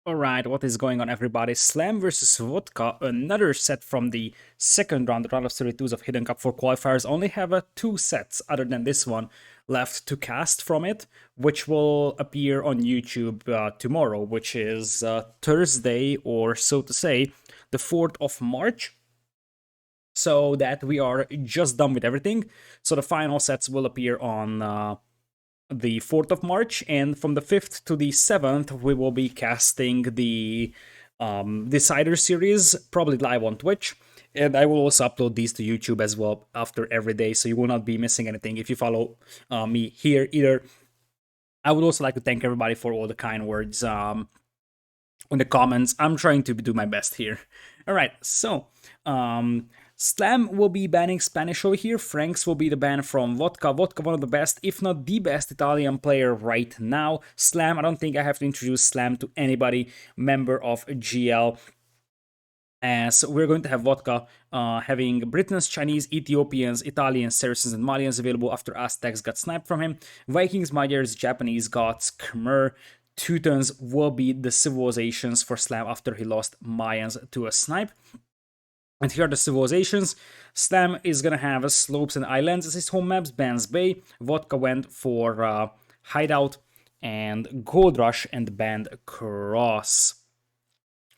Alright, what is going on, everybody? Slam versus Vodka, another set from the second round, the round of 32s of Hidden Cup for qualifiers. Only have two sets other than this one left to cast from it, which will appear on YouTube tomorrow, which is Thursday, or so to say, the 4th of March. So that we are just done with everything. So the final sets will appear on the 4th of March, and from the 5th to the 7th, we will be casting the Decider series, probably live on Twitch. And I will also upload these to YouTube as well after every day, so you will not be missing anything if you follow me here either. I would also like to thank everybody for all the kind words in the comments. I'm trying to do my best here. All right, so Slam will be banning Spanish over here. Franks will be the ban from Vodka. Vodka, one of the best, if not the best Italian player right now. Slam, I don't think I have to introduce Slam to anybody, member of GL. As we're going to have Vodka having Britons, Chinese, Ethiopians, Italians, Saracens, and Malians available after Aztecs got sniped from him. Vikings, Magyars, Japanese, Goths, Khmer, Teutons will be the civilizations for Slam after he lost Mayans to a snipe. And here are the civilizations. Slam is gonna have Slopes and Islands as his home maps, Bands Bay. Vodka went for Hideout and Gold Rush and Band Cross.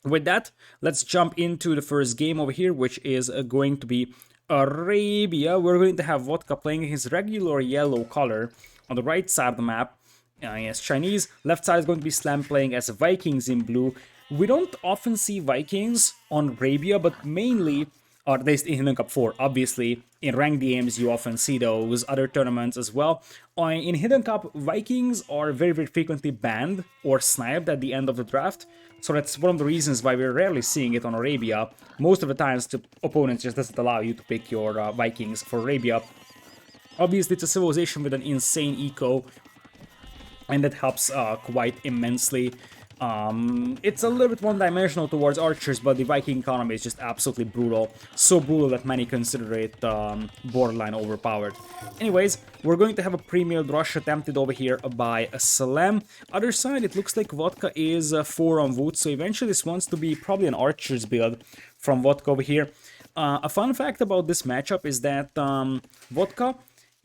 With that, let's jump into the first game over here, which is going to be Arabia. We're going to have Vodka playing his regular yellow color on the right side of the map. Yes, Chinese. Left side is going to be Slam playing as Vikings in blue. We don't often see Vikings on Arabia, but mainly, or at least in Hidden Cup 4, obviously. In ranked games, you often see those, other tournaments as well. In Hidden Cup, Vikings are very, very frequently banned or sniped at the end of the draft. So that's one of the reasons why we're rarely seeing it on Arabia. Most of the times, the opponents just doesn't allow you to pick your Vikings for Arabia. Obviously, it's a civilization with an insane eco, and that helps quite immensely. It's a little bit one-dimensional towards archers, but the Viking economy is just absolutely brutal. So brutal that many consider it borderline overpowered. Anyways, we're going to have a pre-milled rush attempted over here by a Slam. Other side, it looks like Vodka is 4 on wood, so eventually this wants to be probably an archer's build from Vodka over here. A fun fact about this matchup is that Vodka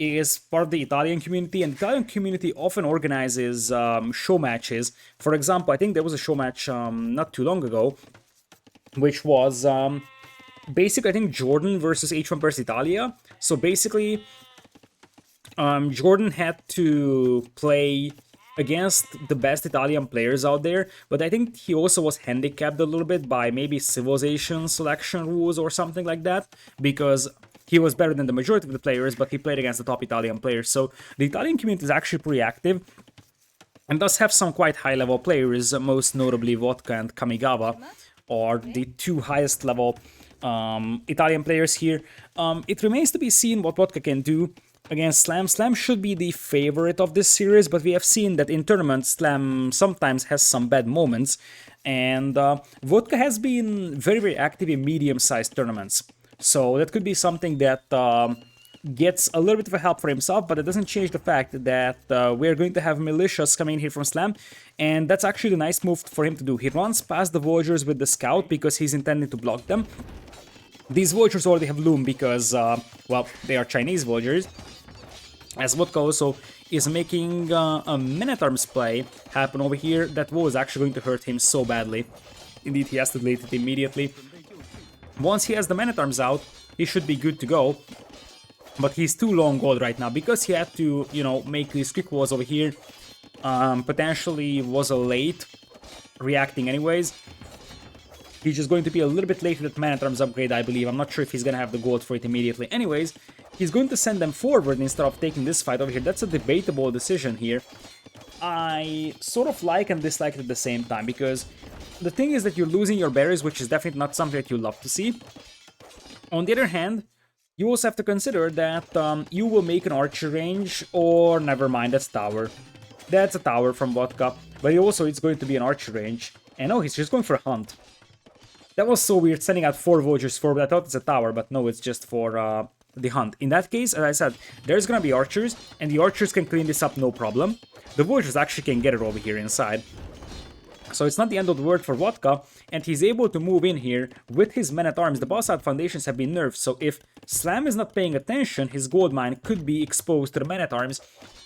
is part of the Italian community, and the Italian community often organizes show matches. For example, I think there was a show match not too long ago, which was basically, I think, Jordan versus H1 versus Italia. So basically, Jordan had to play against the best Italian players out there, but I think he also was handicapped a little bit by maybe civilization selection rules or something like that, because he was better than the majority of the players, but he played against the top Italian players. So the Italian community is actually pretty active and does have some quite high-level players, most notably Vodka and Kamigawa, are the two highest level Italian players here. It remains to be seen what Vodka can do against Slam. Slam should be the favorite of this series, but we have seen that in tournaments, Slam sometimes has some bad moments, and Vodka has been very, very active in medium-sized tournaments. So that could be something that gets a little bit of a help for himself, but it doesn't change the fact that we're going to have militias coming in here from Slam, and that's actually a nice move for him to do. He runs past the Voyagers with the Scout because he's intending to block them. These Voyagers already have Loom because, well, they are Chinese Voyagers. As Vodka also is making a Man-at-Arms play happen over here, that was actually going to hurt him so badly. Indeed, he has to delete it immediately. Once he has the Man-at-Arms out, he should be good to go. But he's too long gold right now because he had to, you know, make these quick walls over here. Potentially was a late reacting anyways. He's just going to be a little bit late with that Man-at-Arms upgrade, I believe. I'm not sure if he's going to have the gold for it immediately. Anyways, he's going to send them forward instead of taking this fight over here. That's a debatable decision here. I sort of like and dislike it at the same time, because the thing is that you're losing your berries, which is definitely not something that you love to see. On the other hand, you also have to consider that you will make an archer range, or never mind, that's tower. That's a tower from Vodka, but also it's going to be an archer range. And oh, he's just going for a hunt. That was so weird, sending out 4 Voyagers forward. I thought it's a tower, but no, it's just for the hunt. In that case, as I said, there's gonna be archers, and the archers can clean this up no problem. The Voyagers actually can get it over here inside. So it's not the end of the world for Vodka, and he's able to move in here with his men-at-arms. The boss-out foundations have been nerfed, so if Slam is not paying attention, his gold mine could be exposed to the men-at-arms,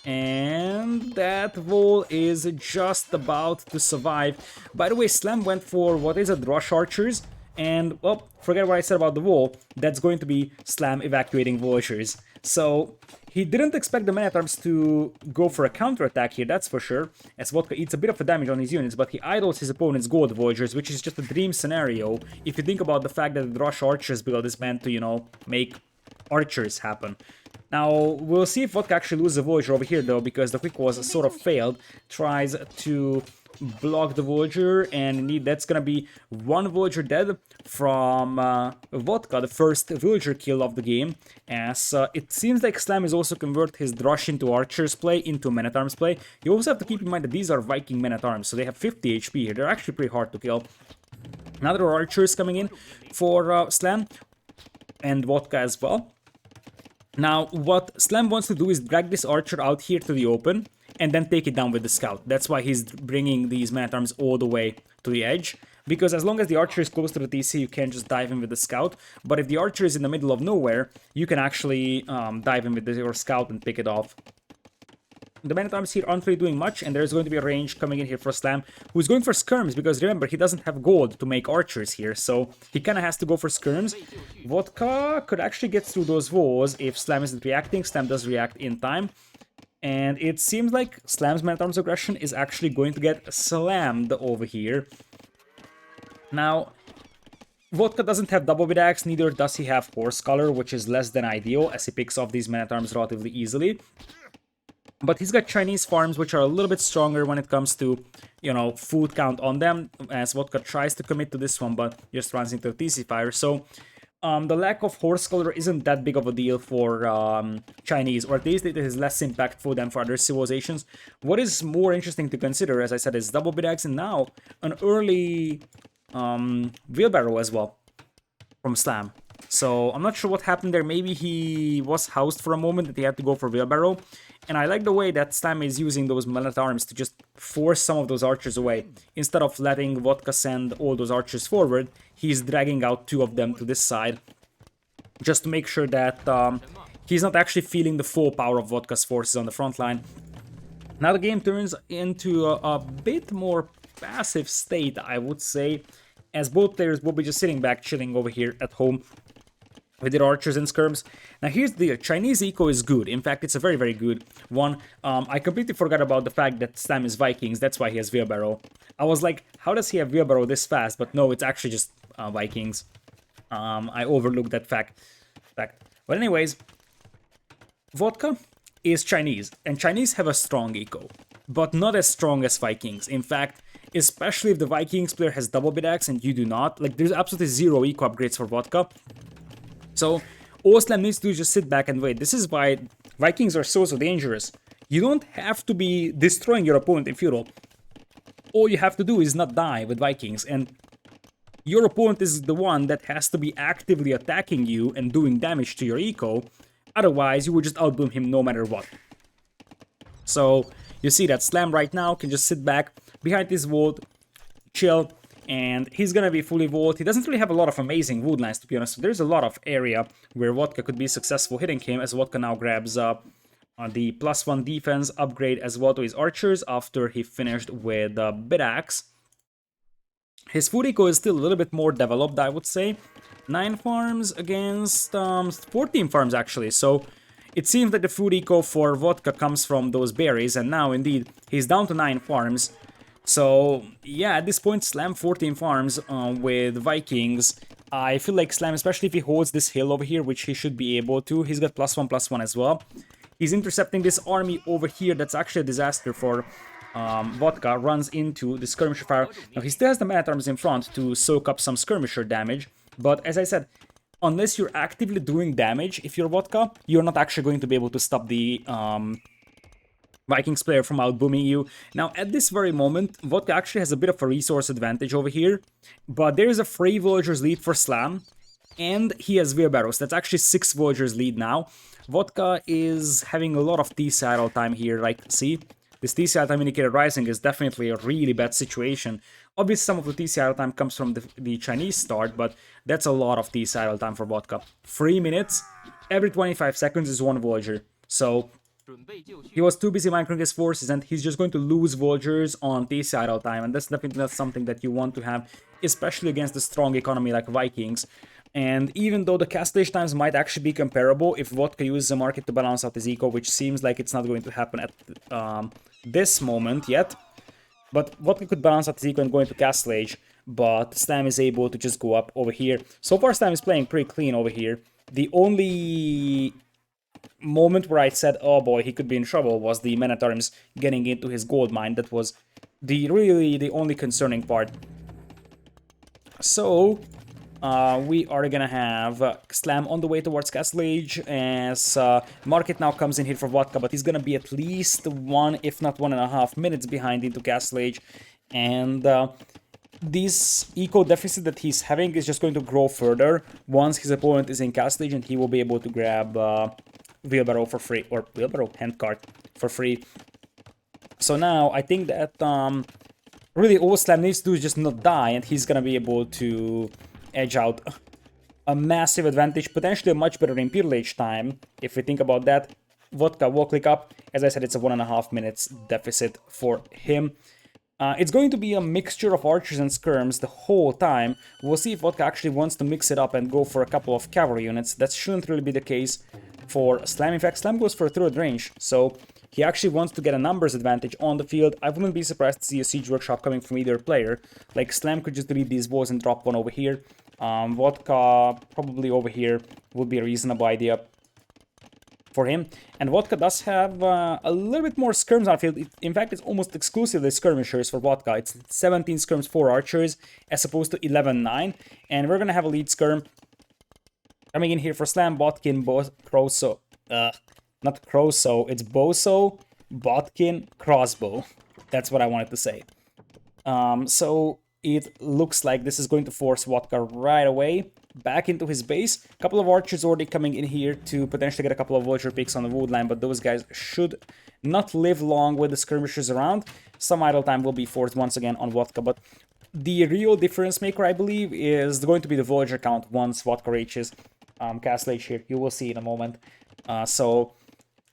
and that wall is just about to survive. By the way, Slam went for, what is it, Rush Archers, and, well, forget what I said about the wall, that's going to be Slam evacuating Vultures. So he didn't expect the men-at-arms to go for a counter-attack here, that's for sure, as Vodka eats a bit of a damage on his units, but he idles his opponent's gold Voyagers, which is just a dream scenario if you think about the fact that the Rush Archers build is meant to, you know, make archers happen. Now, we'll see if Vodka actually loses a Voyager over here, though, because the quick was sort of failed. Tries to block the Voyager, and indeed, that's gonna be one Voyager dead from Vodka, the first Villager kill of the game, as it seems like Slam is also convert his Drush into Archers play, into Men-at-Arms play. You also have to keep in mind that these are Viking Men-at-Arms, so they have 50 HP here. They're actually pretty hard to kill. Now there are Archers coming in for Slam, and Vodka as well. Now, what Slam wants to do is drag this Archer out here to the open, and then take it down with the Scout. That's why he's bringing these Man-at-Arms all the way to the edge, because as long as the Archer is close to the TC, you can't just dive in with the Scout, but if the Archer is in the middle of nowhere, you can actually dive in with your Scout and pick it off. The Man-at-Arms here aren't really doing much, and there's going to be a range coming in here for Slam, who's going for skirms, because remember, he doesn't have gold to make archers here, so he kind of has to go for skirms. Vodka could actually get through those walls if Slam isn't reacting. Slam does react in time, and it seems like Slam's Man-at-Arms aggression is actually going to get slammed over here. Now, Vodka doesn't have double bid axe, neither does he have horse color, which is less than ideal, as he picks off these Man-at-Arms relatively easily. But he's got Chinese farms, which are a little bit stronger when it comes to, you know, food count on them, as Vodka tries to commit to this one, but just runs into a TC fire. So the lack of horse color isn't that big of a deal for Chinese, or at least it is less impactful than for other civilizations. What is more interesting to consider, as I said, is double bid axe, and now an early wheelbarrow as well from Slam. So I'm not sure what happened there. Maybe he was housed for a moment that he had to go for wheelbarrow. And I like the way that Slam is using those Men-at-Arms to just force some of those archers away. Instead of letting Vodka send all those archers forward, he's dragging out two of them to this side, just to make sure that he's not actually feeling the full power of Vodka's forces on the front line. Now the game turns into a bit more passive state, I would say, as both players will be just sitting back, chilling over here at home with their archers and skirms. Now here's the Chinese eco is good. In fact, it's a very, very good one. I completely forgot about the fact that Slam is Vikings. That's why he has wheelbarrow. I was like, how does he have wheelbarrow this fast? But no, it's actually just Vikings. I overlooked that fact. But anyways, Vodka is Chinese, and Chinese have a strong eco, but not as strong as Vikings. In fact, especially if the Vikings player has double bid axe and you do not, like there's absolutely zero eco upgrades for Vodka. So all Slam needs to do is just sit back and wait. This is why Vikings are so dangerous. You don't have to be destroying your opponent in feudal. All you have to do is not die with Vikings, and your opponent is the one that has to be actively attacking you and doing damage to your eco. Otherwise, you would just outbloom him no matter what. So you see that Slam right now can just sit back behind this wall, chill, and he's gonna be fully vault. He doesn't really have a lot of amazing woodlands, to be honest. So there's a lot of area where Vodka could be successful hitting him, as Vodka now grabs the +1 defense upgrade as well to his archers after he finished with bid axe. His food eco is still a little bit more developed, I would say. 9 farms against 14 farms actually, so it seems that the food eco for Vodka comes from those berries, and now indeed he's down to 9 farms. So yeah, at this point Slam 14 farms with Vikings. I feel like Slam, especially if he holds this hill over here, which he should be able to, he's got +1/+1 as well. He's intercepting this army over here. That's actually a disaster for Vodka. Runs into the skirmisher fire. Now he still has the Man-at-Arms in front to soak up some skirmisher damage, but as I said, unless you're actively doing damage, if you're Vodka, you're not actually going to be able to stop the Vikings player from outbooming you. Now, at this very moment, Vodka actually has a bit of a resource advantage over here, but there is a 3 villagers lead for Slam, and he has wheelbarrows. That's actually 6 villagers lead now. Vodka is having a lot of T-saddle time here, like, see? this TC idle time indicator rising is definitely a really bad situation. Obviously, some of the TC idle time comes from the Chinese start, but that's a lot of TC idle time for Vodka. 3 minutes, every 25 seconds is one Voyager. So he was too busy microing his forces, and he's just going to lose Voyagers on TC idle time, and that's definitely not something that you want to have, especially against a strong economy like Vikings. And even though the castlage times might actually be comparable if Vodka uses a market to balance out his eco, which seems like it's not going to happen at this moment yet, but Vodka could balance out his eco and go into castlage, but Slam is able to just go up over here. So far, Slam is playing pretty clean over here. The only moment where I said, oh boy, he could be in trouble, was the Men-at-Arms getting into his gold mine. That was really the only concerning part. So we are gonna have Slam on the way towards castlage, as Market now comes in here for Vodka, but he's gonna be at least 1, if not 1.5 minutes behind into castlage, and this eco deficit that he's having is just going to grow further once his opponent is in castlage, and he will be able to grab wheelbarrow for free, or wheelbarrow handcart for free. So now I think that really all Slam needs to do is just not die, and he's gonna be able to edge out a massive advantage, potentially a much better Imperial Age time. If we think about that, Vodka will click up. As I said, it's a 1.5 minutes deficit for him. It's going to be a mixture of archers and skirms the whole time. We'll see if Vodka actually wants to mix it up and go for a couple of cavalry units. That shouldn't really be the case for Slam. In fact, Slam goes for a third range, so he actually wants to get a numbers advantage on the field. I wouldn't be surprised to see a siege workshop coming from either player. Like, Slam could just delete these walls and drop one over here. Vodka probably over here would be a reasonable idea for him. And Vodka does have a little bit more skirms on the field. In fact, it's almost exclusively skirmishers for Vodka. It's 17 skirms, 4 archers, as opposed to 11, 9. And we're gonna have a lead skirm coming in here for Slam, Botkin, Croso. Not Croso, it's Boso, Botkin, Crossbow. That's what I wanted to say. So it looks like this is going to force Vodka right away back into his base. A couple of archers already coming in here to potentially get a couple of vulture picks on the wood line, but those guys should not live long with the skirmishers around. Some idle time will be forced once again on Vodka, but the real difference maker, I believe, is going to be the Voyager count once Vodka reaches castlage here. You will see in a moment. So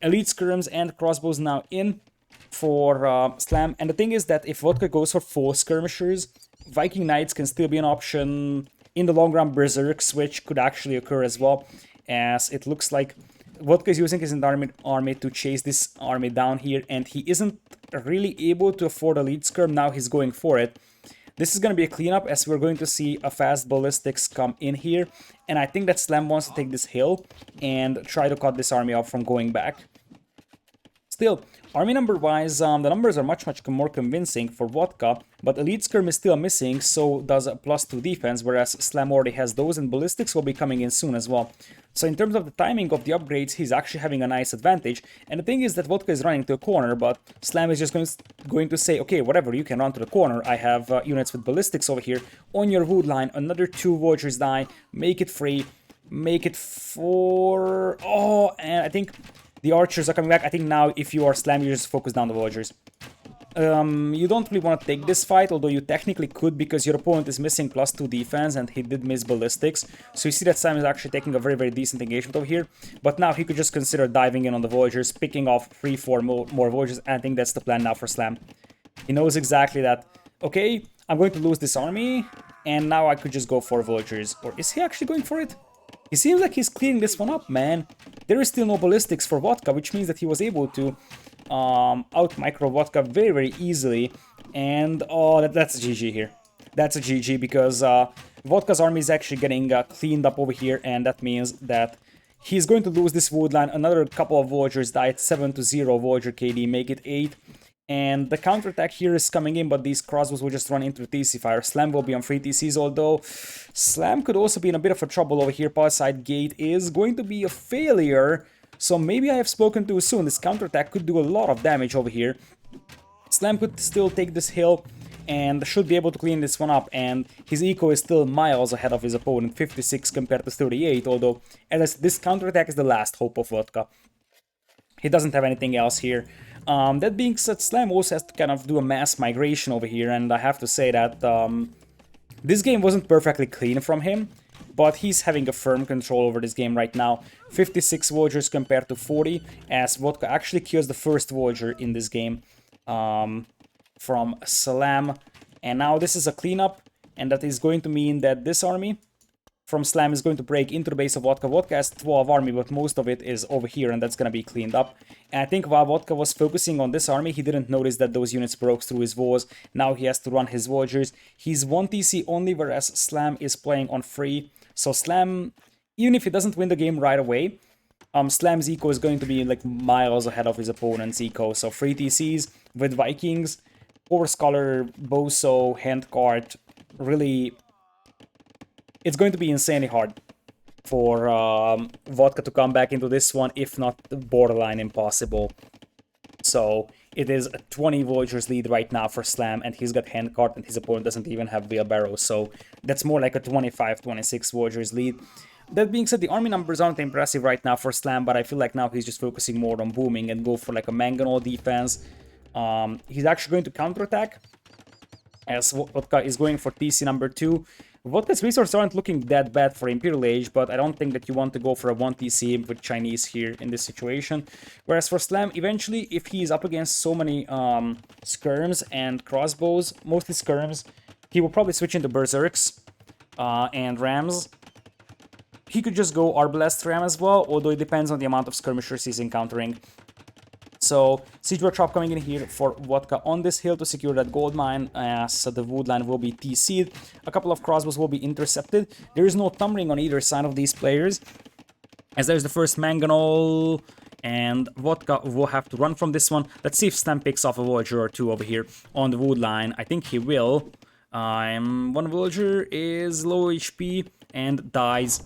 elite skirms and crossbows now in for Slam. And the thing is that if Vodka goes for 4 skirmishers, Viking Knights can still be an option. In the long run, Berserk switch could actually occur as well, as it looks like Vodka is using his army to chase this army down here, and he isn't really able to afford a lead skirm. Now he's going for it. This is going to be a cleanup, as we're going to see a fast ballistics come in here, and I think that Slam wants to take this hill and try to cut this army off from going back. Still, army number-wise, the numbers are much more convincing for Vodka, but Elite Skirm is still missing, so does a +2 defense, whereas Slam already has those, and Ballistics will be coming in soon as well. So in terms of the timing of the upgrades, he's actually having a nice advantage, and the thing is that Vodka is running to a corner, but Slam is just going to say, okay, whatever, you can run to the corner, I have units with Ballistics over here, on your wood line, another 2 Voyagers die, make it free, make it 4, oh, and I think the archers are coming back. I think now if you are Slam, you just focus down the Voyagers. You don't really want to take this fight, although you technically could, because your opponent is missing +2 defense and he did miss ballistics. So you see that Slam is actually taking a very decent engagement over here. But now he could just consider diving in on the Voyagers, picking off 3-4 more Voyagers, and I think that's the plan now for Slam. He knows exactly that, okay, I'm going to lose this army, and now I could just go for Voyagers. Or is he actually going for it? He seems like he's cleaning this one up, man. There is still no ballistics for Vodka, which means that he was able to out-micro Vodka very easily. And, oh, that's a GG here. That's a GG, because Vodka's army is actually getting cleaned up over here, and that means that he's going to lose this wood line. Another couple of Voyagers died, 7-0 Voyager KD, make it 8. And the counterattack here is coming in, but these crossbows will just run into the TC fire. Slam will be on 3 TCs, although Slam could also be in a bit of a trouble over here. Palisade Gate is going to be a failure, so maybe I have spoken too soon. This counterattack could do a lot of damage over here. Slam could still take this hill and should be able to clean this one up, and his eco is still miles ahead of his opponent, 56 compared to 38, although as this counterattack is the last hope of Vodka. He doesn't have anything else here. That being said, Slam also has to kind of do a mass migration over here, and I have to say that this game wasn't perfectly clean from him, but he's having a firm control over this game right now. 56 Villagers compared to 40, as Vodka actually kills the first Villager in this game from Slam. And now this is a cleanup, and that is going to mean that this army from Slam is going to break into the base of Vodka. Vodka has 12 army, but most of it is over here, and that's going to be cleaned up. And I think while Vodka was focusing on this army, he didn't notice that those units broke through his walls. Now he has to run his Villagers. He's 1 TC only, whereas Slam is playing on 3. So Slam, even if he doesn't win the game right away, Slam's eco is going to be like miles ahead of his opponent's eco. So 3 TCs with Vikings, or Scholar, Boso, Handcart, really... It's going to be insanely hard for Vodka to come back into this one, if not borderline impossible. So it is a 20 Villagers lead right now for Slam, and he's got Handcart, and his opponent doesn't even have Wheelbarrow, so that's more like a 25-26 Villagers lead. That being said, the army numbers aren't impressive right now for Slam, but I feel like now he's just focusing more on booming and go for like a mangonel defense. He's actually going to counterattack, as Vodka is going for TC number 2. Vodka's resources aren't looking that bad for Imperial Age, but I don't think that you want to go for a 1 TC with Chinese here in this situation. Whereas for Slam, eventually, if he's up against so many skirms and crossbows, mostly skirms, he will probably switch into Berserks and Rams. He could just go Arbalest Ram as well, although it depends on the amount of skirmishers he's encountering. So, Siege Workshop coming in here for Vodka on this hill to secure that gold mine, as the wood line will be TC'd. A couple of crossbows will be intercepted. There is no Thumb Ring on either side of these players, as there's the first Mangonel, and Vodka will have to run from this one. Let's see if Slam picks off a Villager or 2 over here on the wood line. I think he will. One Villager is low HP and dies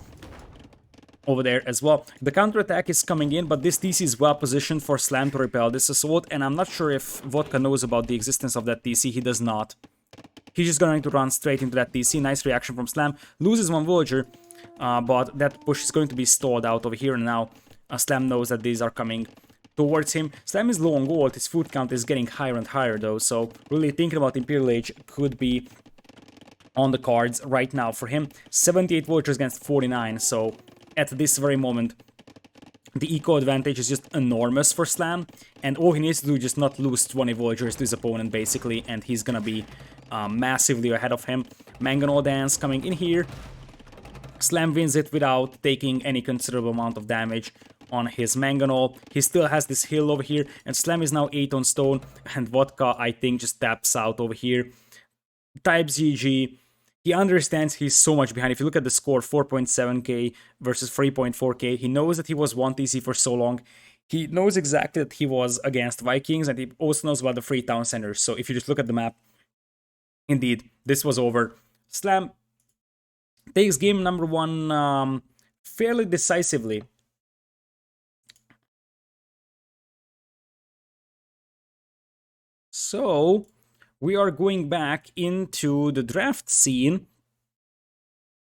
over there as well. The counterattack is coming in, but this TC is well positioned for Slam to repel this assault, and I'm not sure if Vodka knows about the existence of that TC. He does not. He's just going to run straight into that TC. Nice reaction from Slam. Loses 1 Villager, but that push is going to be stalled out over here, and now Slam knows that these are coming towards him. Slam is low on gold. His food count is getting higher and higher though, so really thinking about Imperial Age could be on the cards right now for him. 78 Villagers against 49, so at this very moment, the eco advantage is just enormous for Slam, and all he needs to do is just not lose 20 Villagers to his opponent, basically, and he's gonna be massively ahead of him. Mangonel Dance coming in here. Slam wins it without taking any considerable amount of damage on his Mangonel. He still has this hill over here, and Slam is now 8 on stone, and Vodka, I think, just taps out over here. Types GG. He understands he's so much behind. If you look at the score, 4.7k versus 3.4k, he knows that he was 1 TC for so long. He knows exactly that he was against Vikings, and he also knows about the 3 town centers. So if you just look at the map, indeed, this was over. Slam takes game number 1 fairly decisively. So we are going back into the draft scene.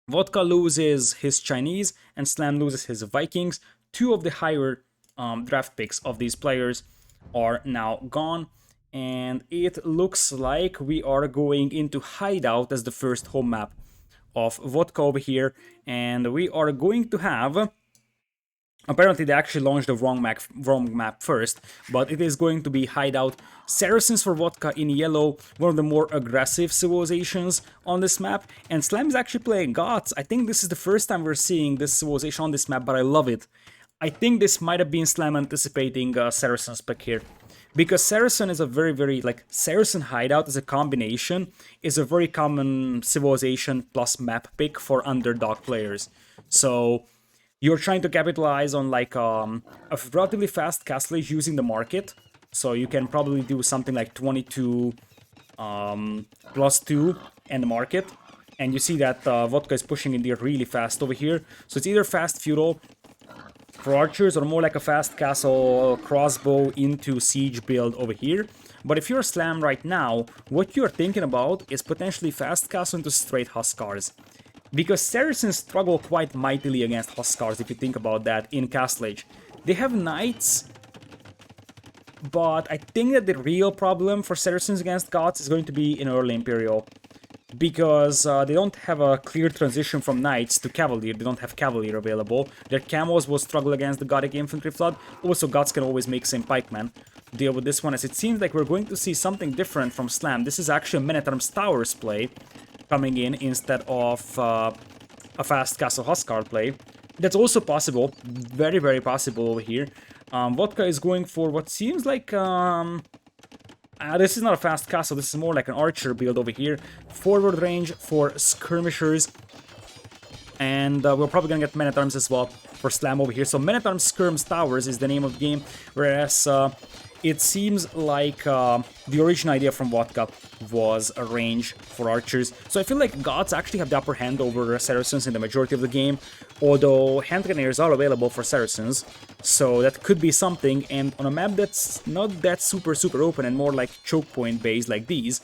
Vodka loses his Chinese and Slam loses his Vikings. 2 of the higher draft picks of these players are now gone. And it looks like we are going into Hideout as the first home map of Vodka over here. And we are going to have... Apparently they actually launched the wrong map first, but it is going to be Hideout. Saracens for Vodka in yellow, one of the more aggressive civilizations on this map, and Slam is actually playing Goths. I think this is the first time we're seeing this civilization on this map, but I love it. I think this might have been Slam anticipating Saracen's pick here, because Saracen is a very, like, Saracen Hideout as a combination is a very common civilization plus map pick for underdog players. So you're trying to capitalize on like a relatively fast castle age using the market. So you can probably do something like 22 plus 2 and the market. And you see that Vodka is pushing in there really fast over here. So it's either fast feudal for archers or more like a fast castle crossbow into siege build over here. But if you're Slam right now, what you're thinking about is potentially fast castle into straight Huskars. Because Saracens struggle quite mightily against Huskars, if you think about that, in Castle Age. They have knights but I think that the real problem for Saracens against Gods is going to be in early Imperial. Because they don't have a clear transition from Knights to Cavalier. They don't have Cavalier available. Their Camos will struggle against the Gothic Infantry Flood. Also, Gods can always make some Pikemen deal with this one, as it seems like we're going to see something different from Slam. This is actually a Men-at-Arms Towers play coming in instead of a fast Castle Huskar play. That's also possible. Very, very possible over here. Vodka is going for what seems like... this is not a fast castle, this is more like an archer build over here. Forward range for skirmishers. And we're probably gonna get Men-at-Arms as well for Slam over here. So Men-at-Arms Skirms Towers is the name of the game, whereas it seems like the original idea from Vodka was a range for archers. So I feel like Gods actually have the upper hand over Saracens in the majority of the game, although hand grenadiers are available for Saracens, so that could be something. And on a map that's not that super open and more like choke point based like these,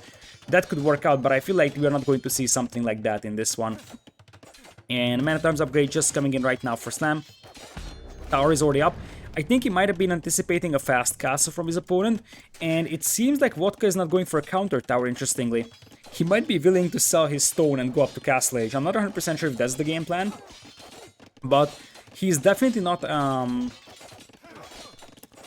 that could work out, but I feel like we are not going to see something like that in this one. And Man-at-Arms upgrade just coming in right now for Slam. Tower is already up. I think he might have been anticipating a fast castle from his opponent, and it seems like Vodka is not going for a counter tower, interestingly. He might be willing to sell his stone and go up to Castle Age. I'm not 100% sure if that's the game plan, but he's definitely not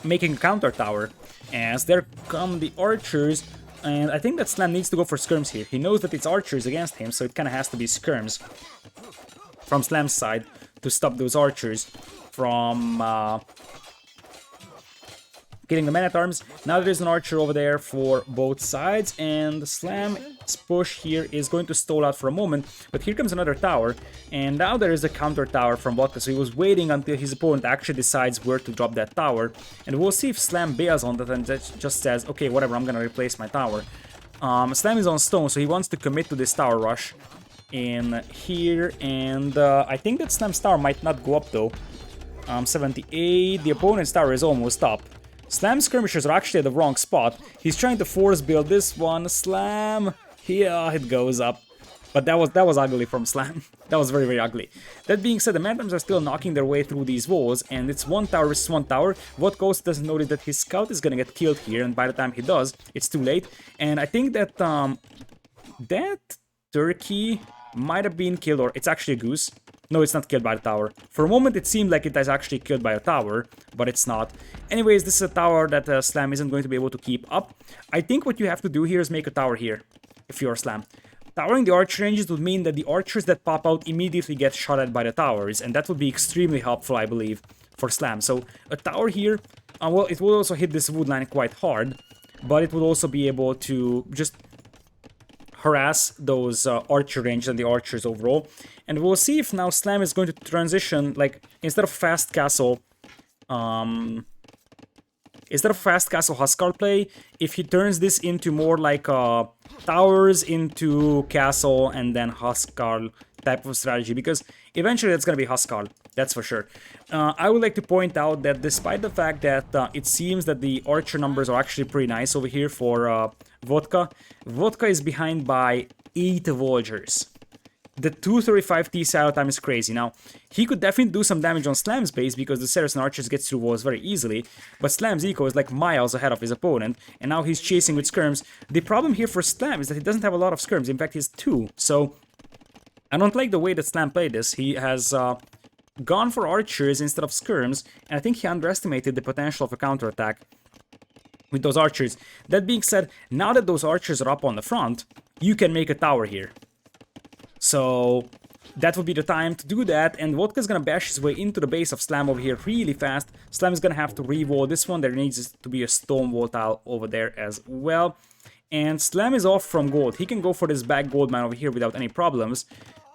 making a counter tower, as there come the archers, and I think that Slam needs to go for skirms here. He knows that it's archers against him, so it kind of has to be skirms from Slam's side to stop those archers from getting the Men-at-Arms. Now there's an archer over there for both sides, and Slam's push here is going to stall out for a moment, but here comes another tower, and now there is a counter tower from Vodka, so he was waiting until his opponent actually decides where to drop that tower, and we'll see if Slam bails on that and just says, okay, whatever, I'm gonna replace my tower. Slam is on stone, so he wants to commit to this tower rush in here, and I think that Slam's tower might not go up though. 78, the opponent's tower is almost up. Slam skirmishers are actually at the wrong spot. He's trying to force build this one. Slam, yeah, it goes up. But that was ugly from Slam. That was very, very ugly. That being said, the Men-at-Arms are still knocking their way through these walls, and it's one tower versus one tower. Vodka also doesn't notice that his scout is gonna get killed here, and by the time he does, it's too late. And I think that that turkey might have been killed, or it's actually a goose. No, it's not killed by the tower. For a moment, it seemed like it is actually killed by a tower, but it's not. Anyways, this is a tower that Slam isn't going to be able to keep up. I think what you have to do here is make a tower here, if you're Slam. Towering the archer ranges would mean that the archers that pop out immediately get shot at by the towers, and that would be extremely helpful, I believe, for Slam. So, a tower here, well, it will also hit this wood line quite hard, but it will also be able to just harass those archer ranges and the archers overall. And we'll see if now Slam is going to transition, like, instead of fast castle Huskar play, if he turns this into more like towers into castle and then Huskar type of strategy, because eventually it's going to be Huskar, that's for sure. I would like to point out that despite the fact that it seems that the archer numbers are actually pretty nice over here for Vodka, Vodka is behind by 8 Voyagers. The 235T saddle time is crazy. Now, he could definitely do some damage on Slam's base because the Saracen archers gets through walls very easily, but Slam's eco is like miles ahead of his opponent, and now he's chasing with skirms. The problem here for Slam is that he doesn't have a lot of skirms. In fact, he has 2. So, I don't like the way that Slam played this. He has gone for archers instead of skirms, and I think he underestimated the potential of a counterattack with those archers. That being said, now that those archers are up on the front, you can make a tower here. So that would be the time to do that, and Vodka's gonna bash his way into the base of Slam over here really fast. Slam is gonna have to re-wall this one. There needs to be a stone wall tile over there as well. And Slam is off from gold. He can go for this back gold mine over here without any problems,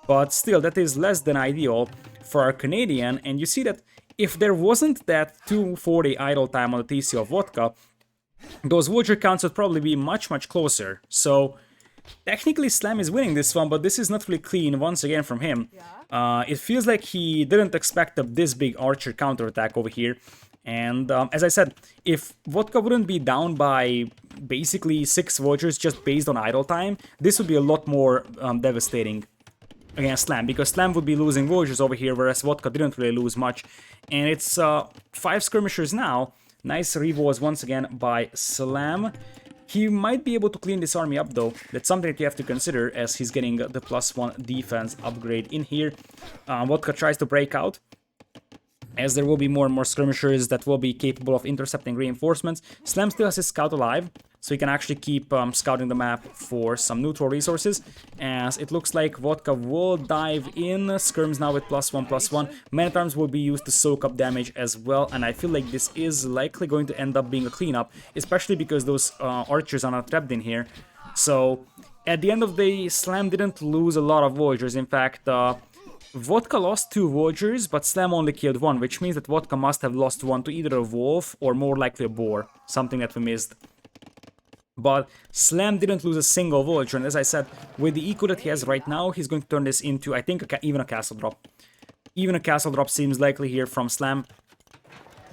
but still, that is less than ideal for our Canadian. And you see that if there wasn't that 240 idle time on the TC of Vodka, those Voyager counts would probably be much closer. So technically, Slam is winning this one, but this is not really clean once again from him. It feels like he didn't expect this big archer counterattack over here. And as I said, if Vodka wouldn't be down by basically 6 Voyagers just based on idle time, this would be a lot more devastating against Slam, because Slam would be losing Voyagers over here, whereas Vodka didn't really lose much. And it's 5 skirmishers now Nice revos once again by Slam. He might be able to clean this army up though. That's something that you have to consider as he's getting the +1 defense upgrade in here. Vodka tries to break out, as there will be more and more skirmishers that will be capable of intercepting reinforcements. Slam still has his scout alive, so he can actually keep scouting the map for some neutral resources, as it looks like Vodka will dive in. Skirms now with +1/+1. Man-at-arms will be used to soak up damage as well, and I feel like this is likely going to end up being a cleanup, especially because those archers are not trapped in here. So, at the end of the day, Slam didn't lose a lot of Voyagers. In fact, Vodka lost 2 Voyagers, but Slam only killed 1, which means that Vodka must have lost 1 to either a wolf or more likely a boar, something that we missed. But Slam didn't lose a single Voyager, and as I said, with the eco that he has right now, he's going to turn this into, I think, even a castle drop. Even a castle drop seems likely here from Slam,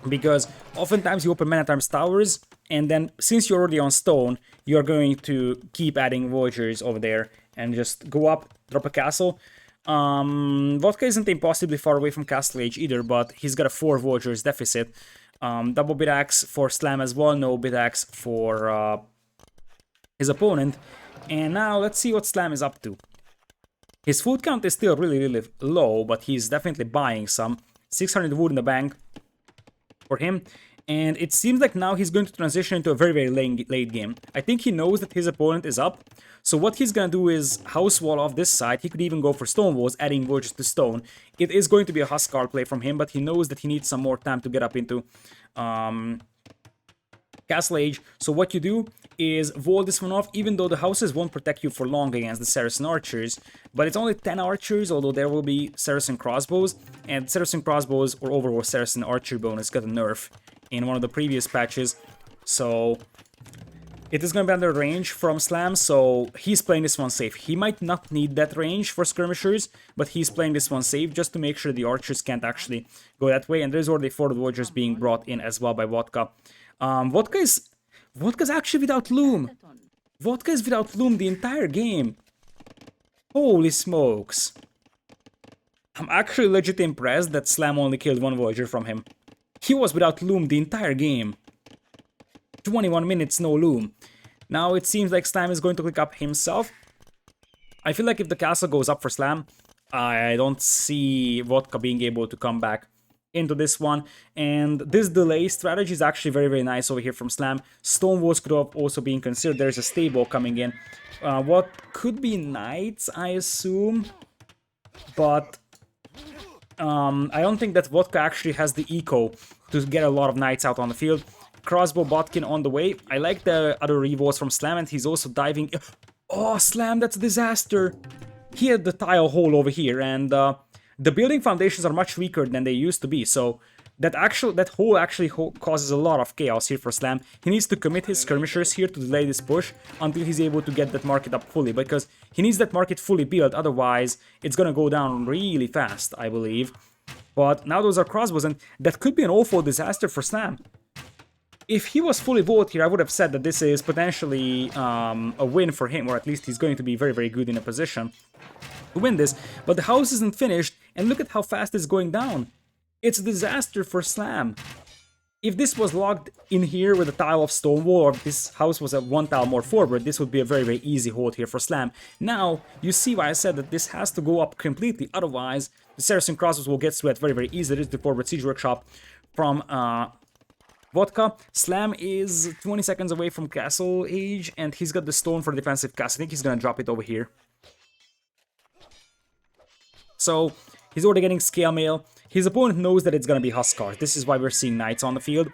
because oftentimes you open Man-at-Arms towers, and then since you're already on stone, you're going to keep adding Voyagers over there, and just go up, drop a castle. Vodka isn't impossibly far away from Castle Age either, but he's got a 4 Voyagers deficit. Double bit axe for Slam as well, no bit axe for his opponent. And now let's see what Slam is up to. His food count is still really low, but he's definitely buying some. 600 wood in the bank for him. And it seems like now he's going to transition into a very late game. I think he knows that his opponent is up. So what he's going to do is house wall off this side. He could even go for stone walls, adding Voyagers to stone. It is going to be a Huskar play from him, but he knows that he needs some more time to get up into Castle Age. So what you do is wall this one off, even though the houses won't protect you for long against the Saracen archers. But it's only 10 archers, although there will be Saracen crossbows. And Saracen crossbows, or overall Saracen archer bonus, got a nerf in one of the previous patches. So it is going to be under range from Slam, so he's playing this one safe. He might not need that range for skirmishers, but he's playing this one safe just to make sure the archers can't actually go that way. And there's already 4 Voyagers being brought in as well by Vodka. Vodka's actually without Loom. Vodka is without Loom the entire game. Holy smokes. I'm actually legit impressed that Slam only killed 1 Voyager from him. He was without Loom the entire game. 21 minutes, no Loom. Now it seems like Slam is going to click up himself. I feel like if the castle goes up for Slam, I don't see Vodka being able to come back into this one. And this delay strategy is actually very nice over here from Slam. Stone walls could have also been considered. There's a stable coming in. What could be knights, I assume. But I don't think that Vodka actually has the eco to get a lot of knights out on the field. Crossbow Botkin on the way. I like the other revos from Slam, and he's also diving. Oh, Slam, that's a disaster. He had the tile hole over here, and the building foundations are much weaker than they used to be. So that hole actually causes a lot of chaos here for Slam. He needs to commit his skirmishers here to delay this push until he's able to get that market up fully, because he needs that market fully built. Otherwise, it's gonna go down really fast, I believe. But now those are crossbows, and that could be an awful disaster for Slam. If he was fully bought here, I would have said that this is potentially a win for him, or at least he's going to be very good in a position to win this. But the house isn't finished, and look at how fast it's going down. It's a disaster for Slam. If this was logged in here with a tile of stone wall, or if this house was a 1 tile more forward, this would be a very easy hold here for Slam. Now, you see why I said that this has to go up completely, otherwise the Saracen crossbows will get sweat very easy. There is the forward siege workshop from Vodka. Slam is 20 seconds away from Castle Age, and he's got the stone for defensive cast. I think he's gonna drop it over here. So he's already getting scale mail. His opponent knows that it's gonna be Huskars. This is why we're seeing knights on the field.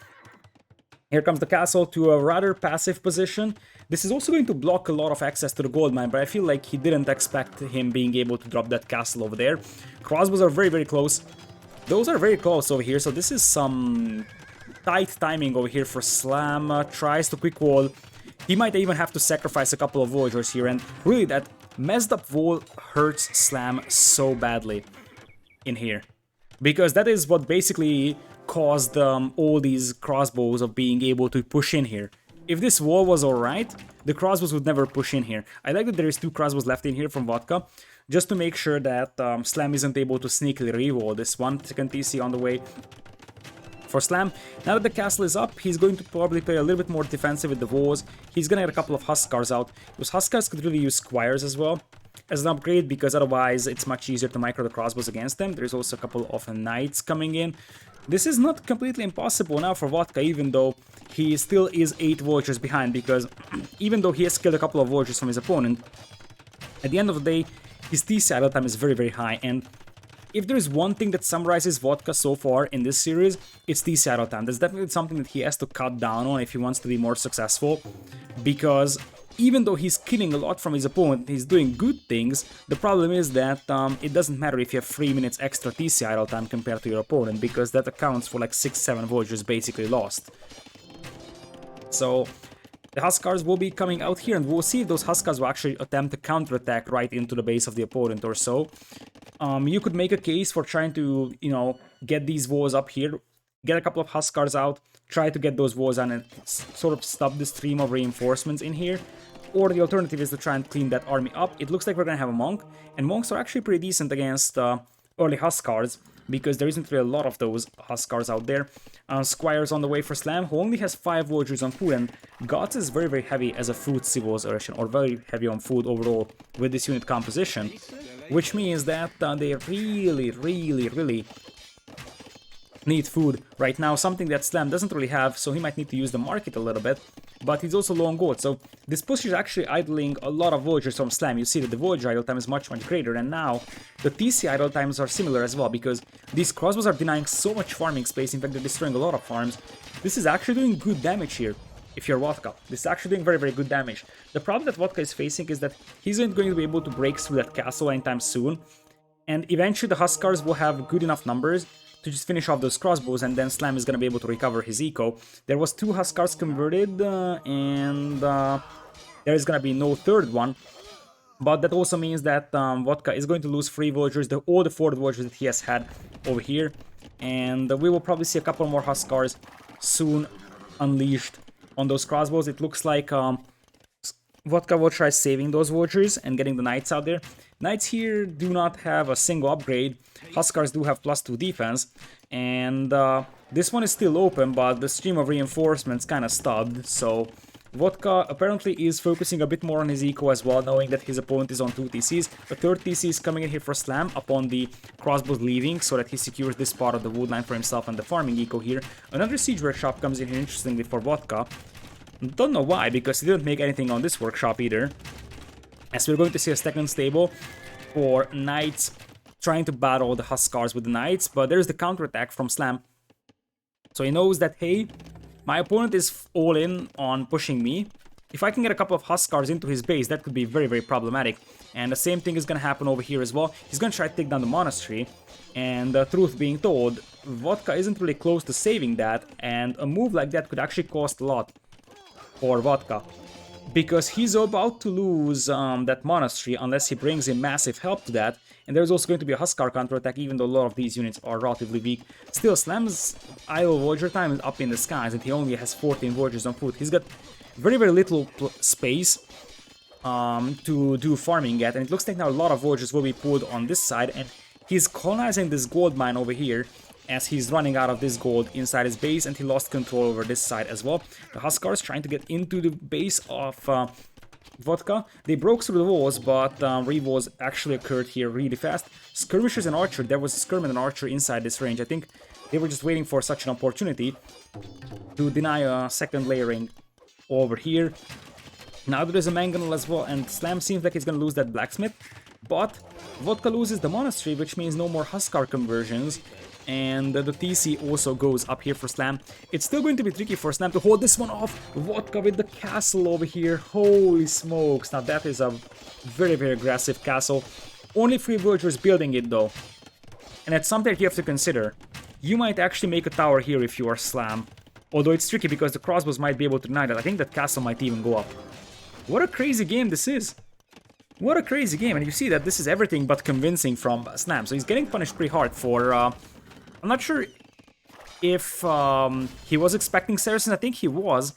Here comes the castle to a rather passive position. This is also going to block a lot of access to the gold mine, but I feel like he didn't expect him being able to drop that castle over there. Crossbows are very close. Those are very close over here, so this is some tight timing over here for Slam. Tries to quick wall. He might even have to sacrifice a couple of Voyagers here, and really that messed up wall hurts Slam so badly in here. Because that is what basically caused all these crossbows of being able to push in here. If this wall was alright, the crossbows would never push in here. I like that there is 2 crossbows left in here from Vodka, just to make sure that Slam isn't able to sneakily re-wall this one. Second TC on the way. For Slam, now that the castle is up, he's going to probably play a little bit more defensive with the walls. He's gonna get a couple of Huskars out. Those Huskars could really use Squires as well as an upgrade, because otherwise it's much easier to micro the crossbows against them. There's also a couple of Knights coming in. This is not completely impossible now for Vodka, even though he still is 8 Vultures behind, because even though he has killed a couple of Vultures from his opponent, at the end of the day, his TC idle time is very, very high, and if there is one thing that summarizes Vodka so far in this series, it's TC idle time. That's definitely something that he has to cut down on if he wants to be more successful, because even though he's killing a lot from his opponent, he's doing good things, the problem is that it doesn't matter if you have 3 minutes extra TC idle time compared to your opponent, because that accounts for like 6-7 Vultures basically lost. So the Huskars will be coming out here, and we'll see if those Huskars will actually attempt to counterattack right into the base of the opponent or so. You could make a case for trying to, you know, get these walls up here, get a couple of Huskars out, try to get those walls on and sort of stop the stream of reinforcements in here. Or the alternative is to try and clean that army up. It looks like we're gonna have a Monk, and Monks are actually pretty decent against early Huskars, because there isn't really a lot of those Huskars out there. Squires on the way for Slam, who only has 5 Vultures on food, and Gods is very, very heavy as a food civilization, or very heavy on food overall with this unit composition, which means that they really need food right now, something that Slam doesn't really have, so he might need to use the market a little bit, but he's also low on gold, so this push is actually idling a lot of Vultures from Slam. You see that the Vulture idle time is much greater, and now the TC idle times are similar as well, because these crossbows are denying so much farming space. In fact, they're destroying a lot of farms. This is actually doing good damage here, if you're Vodka. This is actually doing very good damage. The problem that Vodka is facing is that he's not going to be able to break through that castle anytime soon, and eventually the Huskars will have good enough numbers to just finish off those crossbows, and then Slam is going to be able to recover his eco. There was 2 Huskars converted, and there is going to be no third one. But that also means that Vodka is going to lose 3 Vultures, all the 4 Vultures that he has had over here. And we will probably see a couple more Huskars soon unleashed on those crossbows. It looks like Vodka will try saving those Vultures and getting the Knights out there. Knights here do not have a single upgrade. Huskars do have +2 defense, and this one is still open, but the stream of reinforcements kind of stopped, so Vodka apparently is focusing a bit more on his eco as well, knowing that his opponent is on 2 TCs. The third TC is coming in here for Slam upon the crossbows leaving, so that he secures this part of the wood line for himself and the farming eco here. Another siege workshop comes in here, interestingly, for Vodka. Don't know why, because he didn't make anything on this workshop either. As we're going to see a second stable for Knights trying to battle the Huskars with the Knights, but there's the counterattack from Slam. So he knows that, hey, my opponent is all in on pushing me. If I can get a couple of Huskars into his base, that could be very problematic. And the same thing is going to happen over here as well. He's going to try to take down the monastery. And the truth being told, Vodka isn't really close to saving that, and a move like that could actually cost a lot for Vodka, because he's about to lose that monastery unless he brings in massive help to that. And there's also going to be a Huskar counterattack, even though a lot of these units are relatively weak. Still, Slam's idle Vulture time is up in the skies, and he only has 14 Vultures on foot. He's got very little space to do farming at, and it looks like now a lot of Vultures will be pulled on this side, and he's colonizing this gold mine over here as he's running out of this gold inside his base, and he lost control over this side as well. The Huskars trying to get into the base of Vodka. They broke through the walls, but revals actually occurred here really fast. Skirmishers and Archer, there was a skirmish and Archer inside this range. I think they were just waiting for such an opportunity to deny a second layering over here. Now there's a Mangonel as well, and Slam seems like he's gonna lose that Blacksmith, but Vodka loses the Monastery, which means no more Huskar conversions. And the TC also goes up here for Slam. It's still going to be tricky for Slam to hold this one off. Vodka with the castle over here. Holy smokes. Now that is a very aggressive castle. Only 3 villagers building it though. And that's something that you have to consider. You might actually make a tower here if you are Slam. Although it's tricky because the crossbows might be able to deny that. I think that castle might even go up. What a crazy game this is. What a crazy game. And you see that this is everything but convincing from Slam. So he's getting punished pretty hard for... I'm not sure if he was expecting Saracens. I think he was,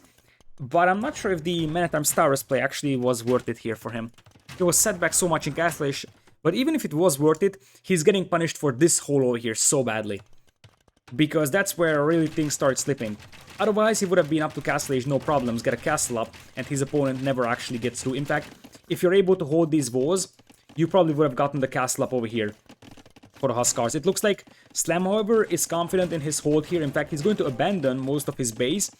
but I'm not sure if the Man-at-Arms Towers play actually was worth it here for him. He was set back so much in Castleish, but even if it was worth it, he's getting punished for this hole over here so badly. because that's where really things start slipping. Otherwise, he would have been up to castle age, no problems, get a castle up, and his opponent never actually gets through. In fact, if you're able to hold these walls, you probably would have gotten the castle up over here for the Huskars. It looks like Slam, however, is confident in his hold here. In fact, he's going to abandon most of his base,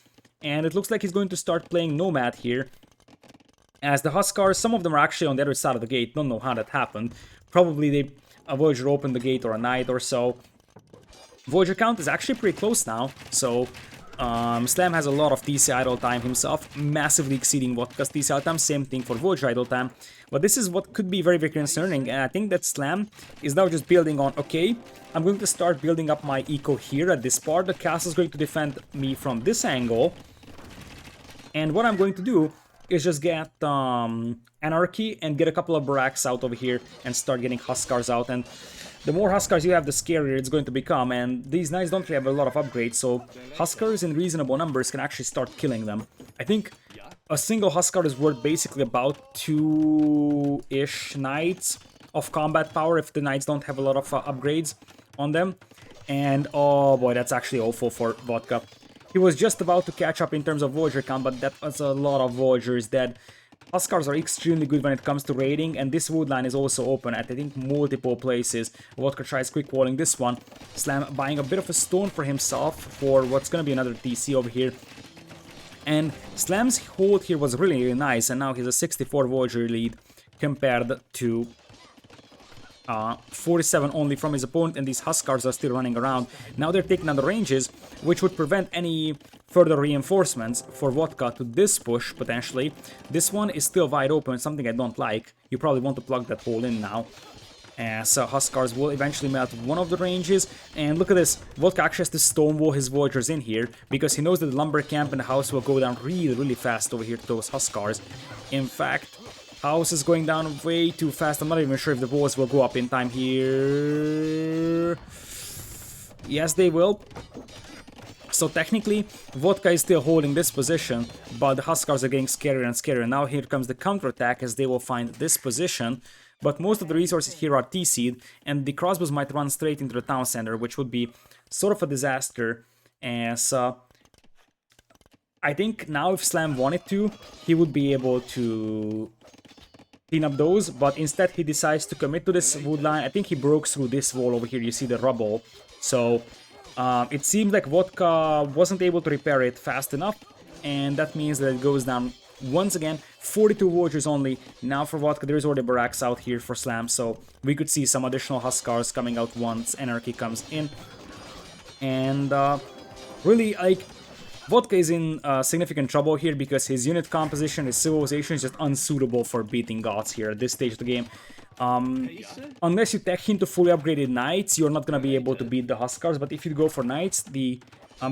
and it looks like he's going to start playing Nomad here. As the Huskars, some of them are actually on the other side of the gate. Don't know how that happened. Probably a Voyager opened the gate or a Knight or so. Voyager count is actually pretty close now, so Slam has a lot of TC idle time himself, massively exceeding Vodka's TC idle time, same thing for Voyager idle time. But this is what could be very, very concerning, and I think that Slam is now just building on, okay, I'm going to start building up my eco here at this part, the castle is going to defend me from this angle, and what I'm going to do is just get Anarchy and get a couple of barracks out over here and start getting Huskars out, and the more Huskars you have, the scarier it's going to become, and these Knights don't really have a lot of upgrades, so Huskars in reasonable numbers can actually start killing them. I think a single Huskar is worth basically about 2-ish Knights of combat power if the Knights don't have a lot of upgrades on them, and oh boy, that's actually awful for Vodka. He was just about to catch up in terms of Voyager count, but that was a lot of Voyagers dead. Huskars are extremely good when it comes to raiding, and this wood line is also open at, I think, multiple places. Vodka tries quick walling this one. Slam buying a bit of a stone for himself for what's gonna be another TC over here. And Slam's hold here was really, really nice, and now he's a 64 Voyager lead compared to 47 only from his opponent, and these Huskars are still running around. Now they're taking on the ranges, which would prevent any further reinforcements for Vodka to this push, potentially. This one is still wide open, something I don't like. You probably want to plug that hole in now. So Huskars will eventually melt one of the ranges, and look at this, Vodka actually has to stonewall his Voyagers in here, because he knows that the lumber camp and the house will go down really, really fast over here to those Huskars. In fact, house is going down way too fast. I'm not even sure if the walls will go up in time here. Yes, they will. So technically, Vodka is still holding this position, but the Huskars are getting scarier and scarier. Now here comes the counterattack as they will find this position. But most of the resources here are TC'd, and the crossbows might run straight into the town center, which would be sort of a disaster. As I think now if Slam wanted to, he would be able to clean up those, but instead he decides to commit to this wood line. I think he broke through this wall over here, you see the rubble. So it seems like Vodka wasn't able to repair it fast enough, and that means that it goes down once again. 42 Voyagers only. Now for Vodka, there's already barracks out here for Slam, so we could see some additional Huskars coming out once Anarchy comes in. And really, like, Vodka is in significant trouble here because his unit composition, his civilization is just unsuitable for beating gods here at this stage of the game. Unless you tech into fully upgraded Knights, you're not gonna be able to beat the Huskars, but if you go for Knights, the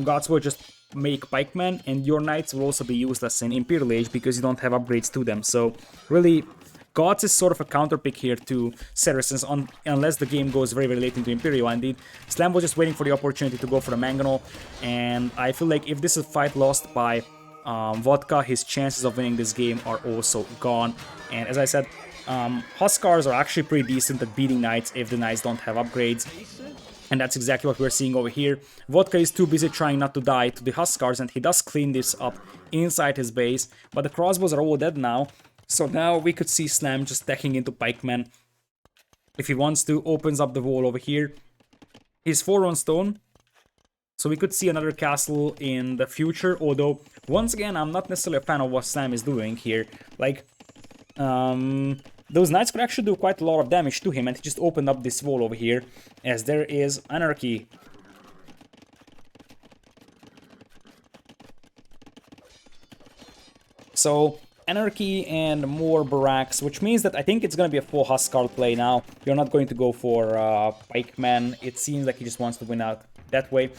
gods will just make pikemen, and your Knights will also be useless in Imperial Age because you don't have upgrades to them. So really, gods is sort of a counter pick here to Saracens unless the game goes very, very late into Imperial. Indeed, Slam was just waiting for the opportunity to go for the Mangonel, and I feel like if this is a fight lost by Vodka, his chances of winning this game are also gone. And as I said, Huskars are actually pretty decent at beating Knights if the Knights don't have upgrades. And that's exactly what we're seeing over here. Vodka is too busy trying not to die to the Huskars, and he does clean this up inside his base. But the crossbows are all dead now. So now we could see Slam just stacking into pikemen. If he wants to, opens up the wall over here. He's 4 on stone. So we could see another castle in the future. Although, once again, I'm not necessarily a fan of what Slam is doing here. Like, those Knights could actually do quite a lot of damage to him, and he just opened up this wall over here, as there is Anarchy. So, Anarchy and more barracks, which means that I think it's going to be a full Huskar play now. You're not going to go for pikemen. It seems like he just wants to win out that way.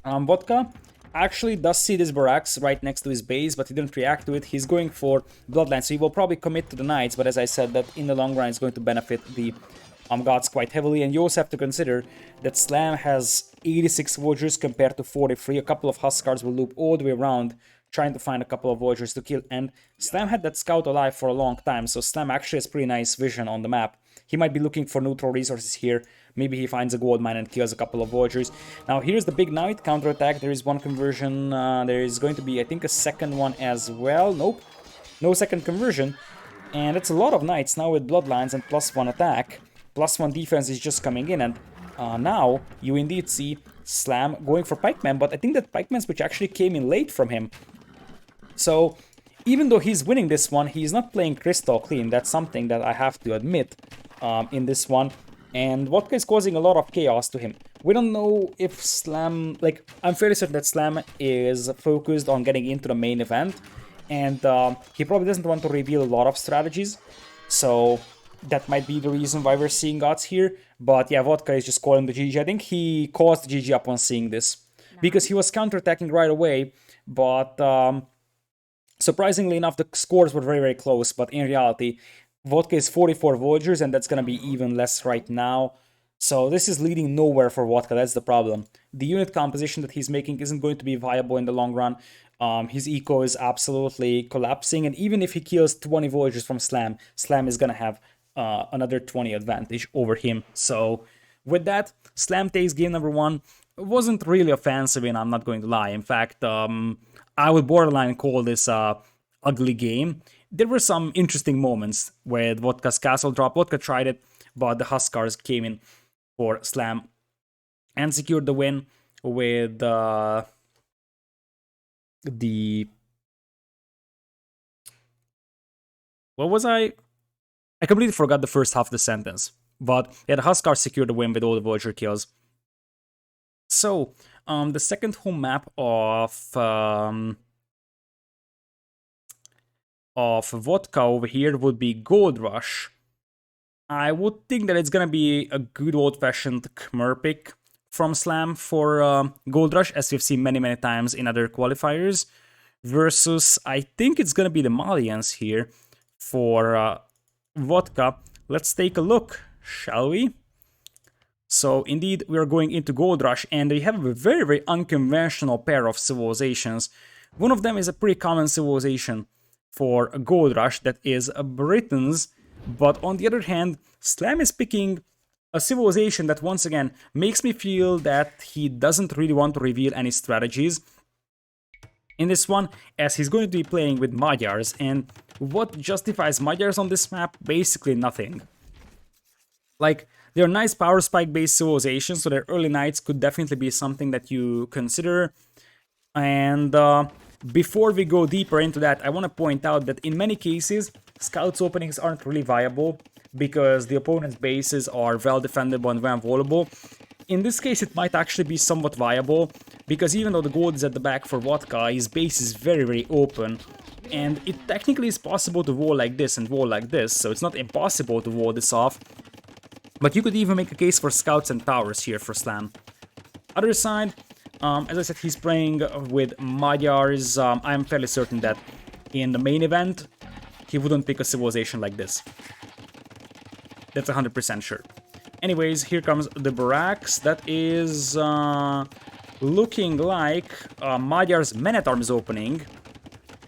Vodka actually does see this barracks right next to his base, but he didn't react to it. He's going for Bloodline, so he will probably commit to the Knights, but as I said, that in the long run is going to benefit the gods quite heavily. And you also have to consider that Slam has 86 Voyagers compared to 43. A couple of Huskars will loop all the way around, trying to find a couple of Voyagers to kill, and Slam had that scout alive for a long time, so Slam actually has pretty nice vision on the map. he might be looking for neutral resources here. Maybe he finds a gold mine and kills a couple of villagers. Now here's the big knight counterattack. There is one conversion. There is going to be, I think, a second one as well. Nope, no second conversion. And it's a lot of knights now with bloodlines and +1 attack. +1 defense is just coming in, and now you indeed see Slam going for pikeman, but I think that pikeman switch actually came in late from him. So even though he's winning this one, he's not playing crystal clean. That's something that I have to admit in this one. And Vodka is causing a lot of chaos to him. We don't know if Slam, like, I'm fairly certain that Slam is focused on getting into the main event. And he probably doesn't want to reveal a lot of strategies. So that might be the reason why we're seeing gods here. But yeah, Vodka is just calling the GG. I think he caused the GG upon seeing this. Because he was counterattacking right away. But surprisingly enough, the scores were very, very close. But in reality, Vodka is 44 villagers, and that's going to be even less right now. So this is leading nowhere for Vodka, that's the problem. The unit composition that he's making isn't going to be viable in the long run. His eco is absolutely collapsing, and even if he kills 20 villagers from Slam, Slam is going to have another 20 advantage over him. So with that, Slam takes game number 1. It wasn't really offensive, and I'm not going to lie. In fact, I would borderline call this ugly game. There were some interesting moments with Vodka's castle drop. Vodka tried it, but the Huskars came in for Slam and secured the win with the... What was I completely forgot the first half of the sentence. But yeah, the Huskars secured the win with all the villager kills. So, the second home map of Vodka over here would be Gold Rush. I would think that it's gonna be a good old-fashioned Khmer pick from Slam for Gold Rush, as we've seen many, many times in other qualifiers, versus I think it's gonna be the Malians here for Vodka. Let's take a look, shall we? So indeed, we are going into Gold Rush, and they have a very, very unconventional pair of civilizations. One of them is a pretty common civilization for a Gold Rush, that is Britons, but on the other hand, Slam is picking a civilization that once again makes me feel that he doesn't really want to reveal any strategies in this one, as he's going to be playing with Magyars, and what justifies Magyars on this map? Basically nothing. Like, they're nice power spike based civilizations, so their early knights could definitely be something that you consider. And before we go deeper into that, I want to point out that in many cases, scouts openings aren't really viable because the opponent's bases are well defendable and well vulnerable. In this case, it might actually be somewhat viable, because even though the gold is at the back for Vodka, his base is very, very open. And it technically is possible to wall like this and wall like this, so it's not impossible to wall this off. But you could even make a case for scouts and towers here for Slam. Other side, as I said, he's playing with Magyars. I'm fairly certain that in the main event, he wouldn't pick a civilization like this. That's 100% sure. Anyways, here comes the barracks. That is looking like Magyar's Man-at-Arms opening,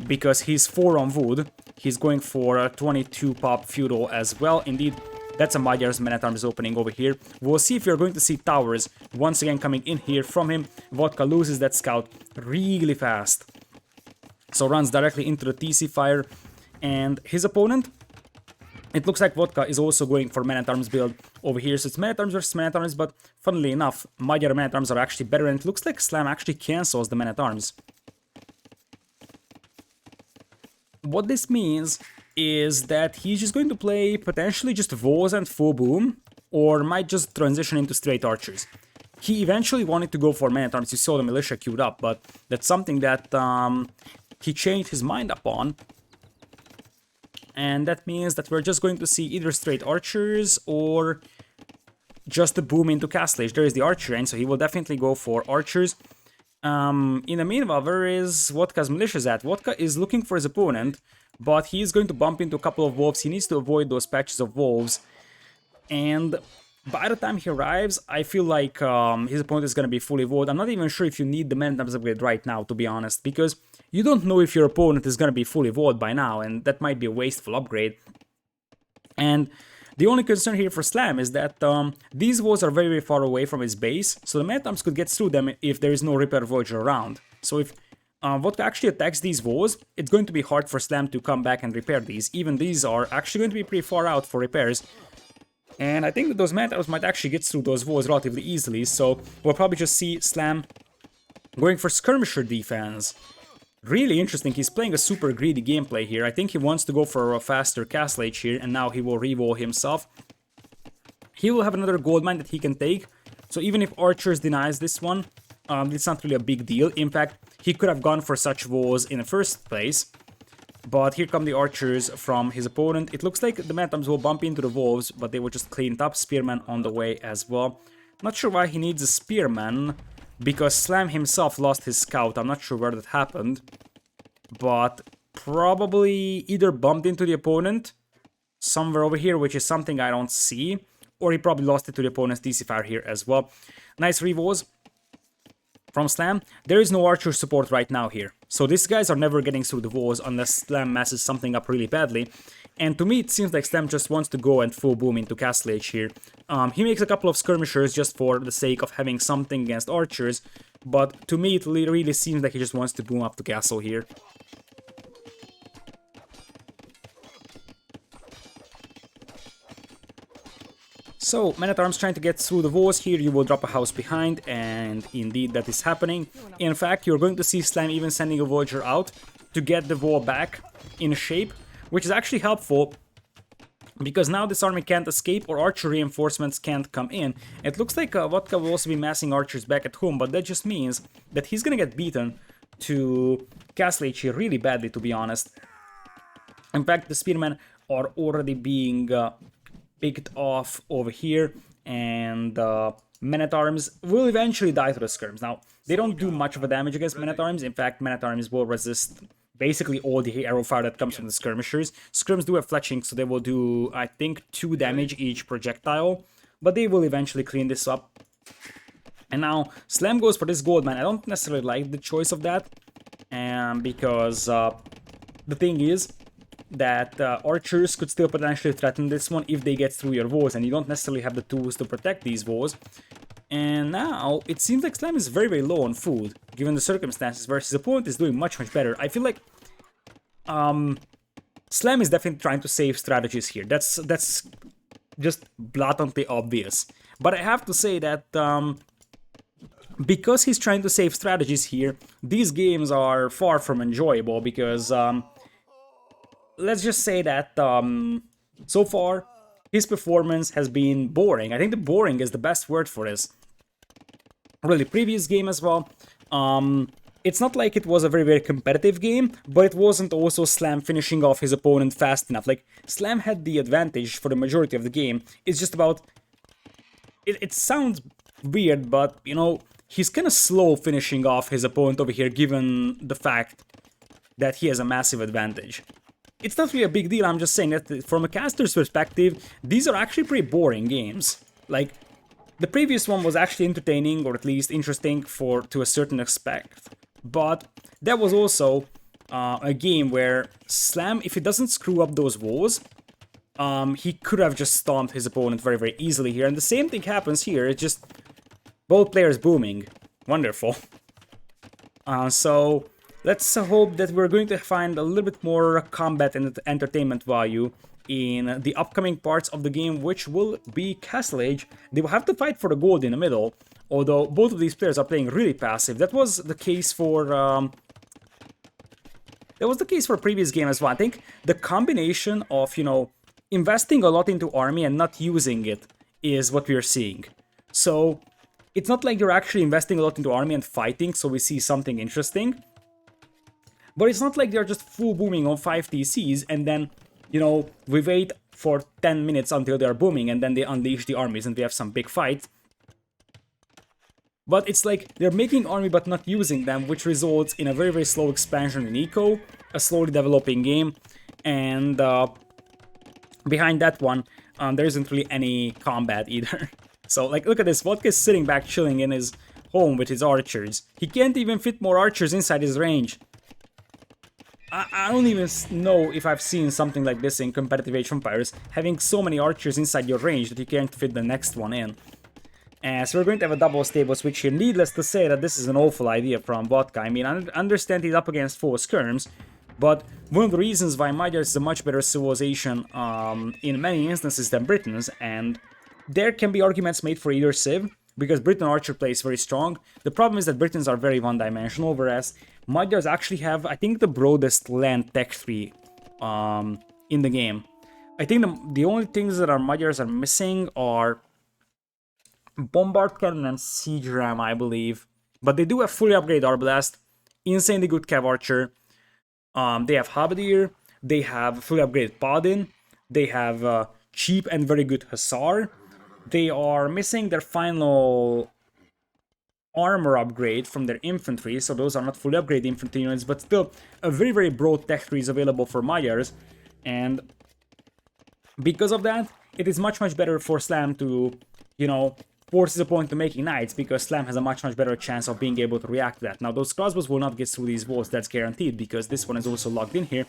because he's 4 on wood. He's going for a 22 pop feudal as well. Indeed, that's a Magyar's Man-at-Arms opening over here. We'll see if we're going to see towers once again coming in here from him. Vodka loses that scout really fast, so runs directly into the TC fire. And his opponent, it looks like Vodka is also going for Man-at-Arms build over here. So it's Man-at-Arms versus Man-at-Arms, but funnily enough, Magyar Man-at-Arms are actually better, and it looks like Slam actually cancels the Man-at-Arms. What this means is that he's just going to play potentially just Vols and full boom, or might just transition into straight archers. He eventually wanted to go for Man-at-Arms. You saw the militia queued up, but that's something that he changed his mind upon. And that means that we're just going to see either straight archers or just a boom into Castle Age. There is the archer range, so he will definitely go for archers. In the meanwhile, where is Vodka's militias at? Vodka is looking for his opponent, but he's going to bump into a couple of wolves. He needs to avoid those patches of wolves. And by the time he arrives, I feel like his opponent is going to be fully walled. I'm not even sure if you need the Man-at-Arms upgrade right now, to be honest, because you don't know if your opponent is going to be fully walled by now, and that might be a wasteful upgrade. And The only concern here for Slam is that these walls are very, very far away from his base, so the Man-at-Arms could get through them if there is no Repair Voyager around. So if Vodka actually attacks these walls, it's going to be hard for Slam to come back and repair these. Even these are actually going to be pretty far out for repairs. And I think that those Man-at-Arms might actually get through those walls relatively easily, so we'll probably just see Slam going for Skirmisher defense. Really interesting, he's playing a super greedy gameplay here. I think he wants to go for a faster Castle Age here, and now he will reroll himself. He will have another gold mine that he can take, so even if Archers denies this one, it's not really a big deal. In fact, he could have gone for such walls in the first place. But here come the Archers from his opponent. It looks like the Man-at-Arms will bump into the wolves, but they will just clean it up. Spearman on the way as well. Not sure why he needs a Spearman, because Slam himself lost his scout. I'm not sure where that happened, but probably either bumped into the opponent somewhere over here, which is something I don't see, or he probably lost it to the opponent's DC fire here as well. Nice revos from Slam. There is no Archer support right now here, so these guys are never getting through the walls unless Slam messes something up really badly. And to me, it seems like Slam just wants to go and full boom into Castle Age here. He makes a couple of skirmishers just for the sake of having something against Archers, but to me, it really seems like he just wants to boom up to Castle here. So, Man-at-Arms trying to get through the walls here, you will drop a house behind, and indeed that is happening. In fact, you're going to see Slam even sending a Voyager out to get the wall back in shape, which is actually helpful, because now this army can't escape or Archer reinforcements can't come in. It looks like Vodka will also be massing Archers back at home, but that just means that he's gonna get beaten to Castle Age here really badly, to be honest. In fact, the Spearmen are already being picked off over here, and Men-at-Arms will eventually die to the Skirms. Now, they don't do much of a damage against Men-at-Arms. In fact, Men-at-Arms will resist basically all the arrow fire that comes from the Skirmishers. Skirms do have fletching, so they will do, I think, 2 damage each projectile, but they will eventually clean this up. And now, Slam goes for this gold mine. I don't necessarily like the choice of that, because the thing is that Archers could still potentially threaten this one if they get through your walls, and you don't necessarily have the tools to protect these walls. And now, it seems like Slam is very, very low on food, given the circumstances, whereas his opponent is doing much, much better. I feel like Slam is definitely trying to save strategies here. That's just blatantly obvious. But I have to say that because he's trying to save strategies here, these games are far from enjoyable, because let's just say that so far, his performance has been boring. I think the boring is the best word for this. Really, previous game as well. It's not like it was a very, very competitive game, but it wasn't also Slam finishing off his opponent fast enough. Like, Slam had the advantage for the majority of the game. It's just about... It sounds weird, but, you know, he's kind of slow finishing off his opponent over here, given the fact that he has a massive advantage. It's not really a big deal, I'm just saying that from a caster's perspective, these are actually pretty boring games. Like, the previous one was actually entertaining, or at least interesting to a certain aspect. But that was also a game where Slam, if he doesn't screw up those walls, he could have just stomped his opponent very, very easily here. And the same thing happens here, it's just both players booming. Wonderful. So... let's hope that we're going to find a little bit more combat and entertainment value in the upcoming parts of the game, which will be Castle Age. They will have to fight for the gold in the middle, although both of these players are playing really passive. That was the case for a previous game as well. I think the combination of, you know, investing a lot into army and not using it is what we are seeing. So it's not like you're actually investing a lot into army and fighting, so we see something interesting. But it's not like they're just full booming on 5 TCs and then, you know, we wait for 10 minutes until they're booming and then they unleash the armies and we have some big fight. But it's like they're making army but not using them, which results in a very, very slow expansion in eco, a slowly developing game, and behind that one, there isn't really any combat either. So, like, look at this, Vodka is sitting back chilling in his home with his archers. He can't even fit more archers inside his range. I don't even know if I've seen something like this in competitive Age of Empires, having so many archers inside your range that you can't fit the next one in. So we're going to have a double stable switch here. Needless to say that this is an awful idea from Vodka. I mean, I understand he's up against 4 skirms, but one of the reasons why Magyars is a much better civilization in many instances than Britons, and there can be arguments made for either civ, because Briton archer play is very strong. The problem is that Britons are very one-dimensional, whereas Magyars actually have, I think, the broadest land tech tree in the game. I think the only things that our Magyars are missing are Bombard Cannon and Siege Ram, I believe. But they do have fully upgraded Arbalest, insanely good Cav Archer. They have Halberdier, they have fully upgraded Paladin, they have cheap and very good Hussar. They are missing their final armor upgrade from their infantry, so those are not fully upgraded infantry units, but still a very, very broad tech tree is available for Magyars. And because of that, it is much, much better for Slam to, you know, force his opponent to making knights, because Slam has a much, much better chance of being able to react to that. Now, those crossbows will not get through these walls, that's guaranteed, because this one is also locked in here.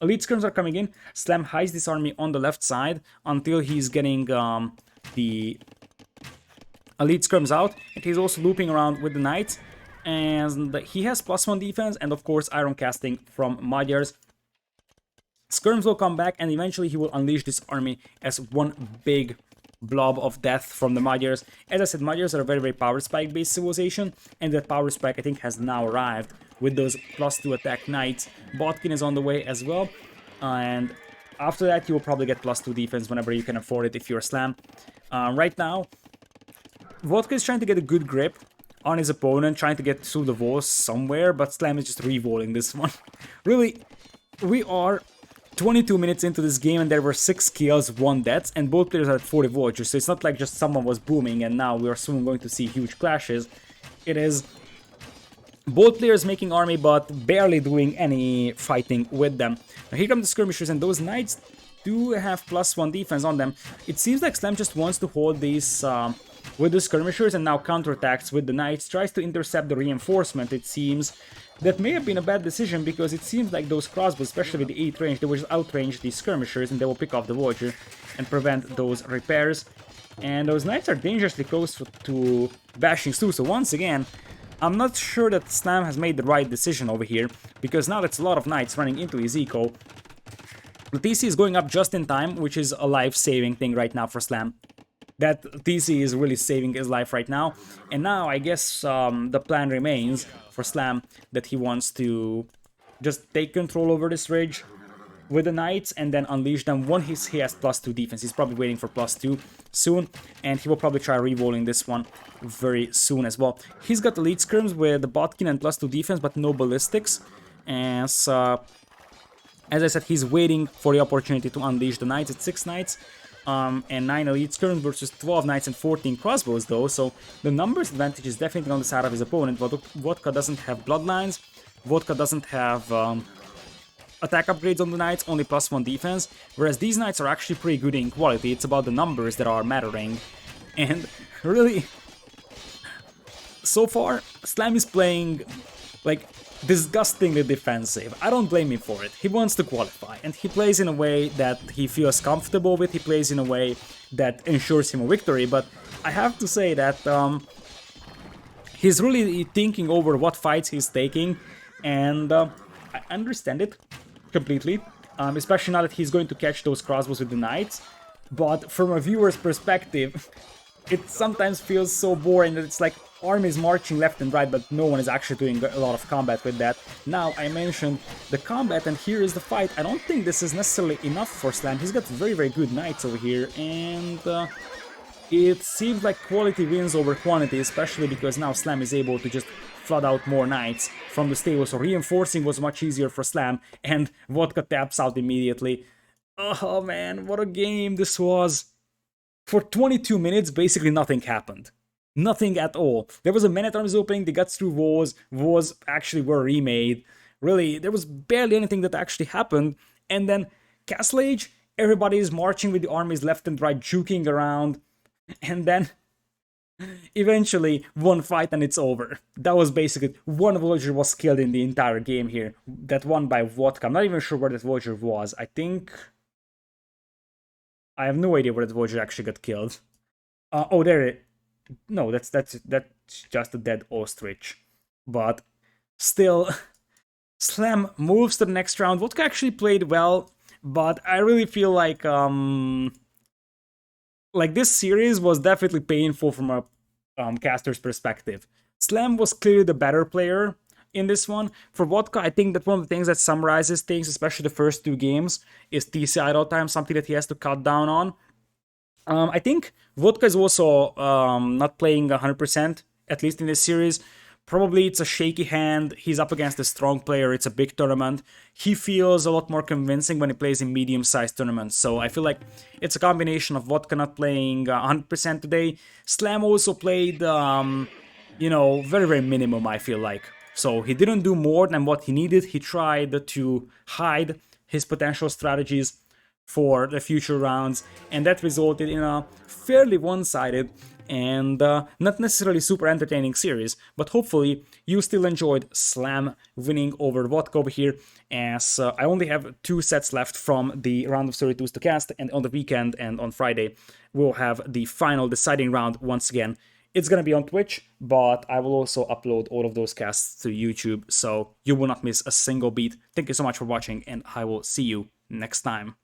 Elite skirms are coming in. Slam hides this army on the left side until he's getting the elite skirms out, and he's also looping around with the knights, and he has +1 defense, and of course iron casting from Magyars. Skirms will come back, and eventually he will unleash this army as one big blob of death from the Magyars. As I said, Magyars are a very, very power spike based civilization, and that power spike I think has now arrived with those +2 attack knights. Botkin is on the way as well, and after that you will probably get +2 defense whenever you can afford it if you're Slam. Right now, Vodka is trying to get a good grip on his opponent, trying to get through the walls somewhere, but Slam is just re-walling this one. Really, we are 22 minutes into this game and there were 6 kills, 1 death, and both players are at 40 vultures, so it's not like just someone was booming and now we are soon going to see huge clashes. It is both players making army but barely doing any fighting with them. Now here come the skirmishers, and those knights do have +1 defense on them. It seems like Slam just wants to hold these with the skirmishers and now counterattacks with the knights, tries to intercept the reinforcement, it seems. That may have been a bad decision, because it seems like those crossbows, especially with the 8 range, they will just outrange these skirmishers and they will pick off the vulture and prevent those repairs. And those knights are dangerously close to bashing through, so once again, I'm not sure that Slam has made the right decision over here, because now that's a lot of knights running into his eco. The TC is going up just in time, which is a life-saving thing right now for Slam. That TC is really saving his life right now, and now I guess the plan remains for Slam that he wants to just take control over this ridge with the knights and then unleash them when he has +2 defense. He's probably waiting for +2 soon, and he will probably try re-rolling this one very soon as well. He's got elite skirms with the Botkin and +2 defense but no ballistics, and as I said, he's waiting for the opportunity to unleash the knights. It's 6 knights and 9 elite skirms versus 12 knights and 14 crossbows though, so the numbers advantage is definitely on the side of his opponent. Vodka doesn't have bloodlines, Vodka doesn't have attack upgrades on the knights, only +1 defense, whereas these knights are actually pretty good in quality. It's about the numbers that are mattering, and really, so far, Slam is playing like disgustingly defensive. I don't blame him for it. He wants to qualify, and he plays in a way that he feels comfortable with. He plays in a way that ensures him a victory, but I have to say that he's really thinking over what fights he's taking, and I understand it completely, especially now that he's going to catch those crossbows with the knights. But from a viewer's perspective, it sometimes feels so boring that it's like armies marching left and right, but no one is actually doing a lot of combat with that. Now, I mentioned the combat, and here is the fight. I don't think this is necessarily enough for Slam. He's got very, very good knights over here, and it seems like quality wins over quantity, especially because now Slam is able to just flood out more knights from the stable, so reinforcing was much easier for Slam, and Vodka taps out immediately. Oh man, what a game this was! For 22 minutes, basically nothing happened. Nothing at all. There was a man-at-arms opening, they got through walls actually were remade. Really, there was barely anything that actually happened. And then Castle Age, everybody is marching with the armies left and right, juking around. And then Eventually, one fight and it's over. That was basically one villager was killed in the entire game here. That one by Vodka. I'm not even sure where that villager was. I think I have no idea where that villager actually got killed. Oh, there it. No, that's just a dead ostrich. But still, Slam moves to the next round. Vodka actually played well, but I really feel like this series was definitely painful from a caster's perspective. Slam was clearly the better player in this one. For Vodka, I think that one of the things that summarizes things, especially the first two games, is TC idle time, something that he has to cut down on. I think Vodka is also not playing 100%, at least in this series. Probably it's a shaky hand. He's up against a strong player. It's a big tournament. He feels a lot more convincing when he plays in medium-sized tournaments. So I feel like it's a combination of Vodka not playing 100% today. Slam also played, very, very minimum, I feel like. So he didn't do more than what he needed. He tried to hide his potential strategies for the future rounds, and that resulted in a fairly one-sided and not necessarily super entertaining series, but hopefully you still enjoyed Slam winning over Vodka over here, as I only have 2 sets left from the round of 32s to cast, and on the weekend and on Friday we'll have the final deciding round once again. It's gonna be on Twitch, but I will also upload all of those casts to YouTube, so you will not miss a single beat. Thank you so much for watching, and I will see you next time.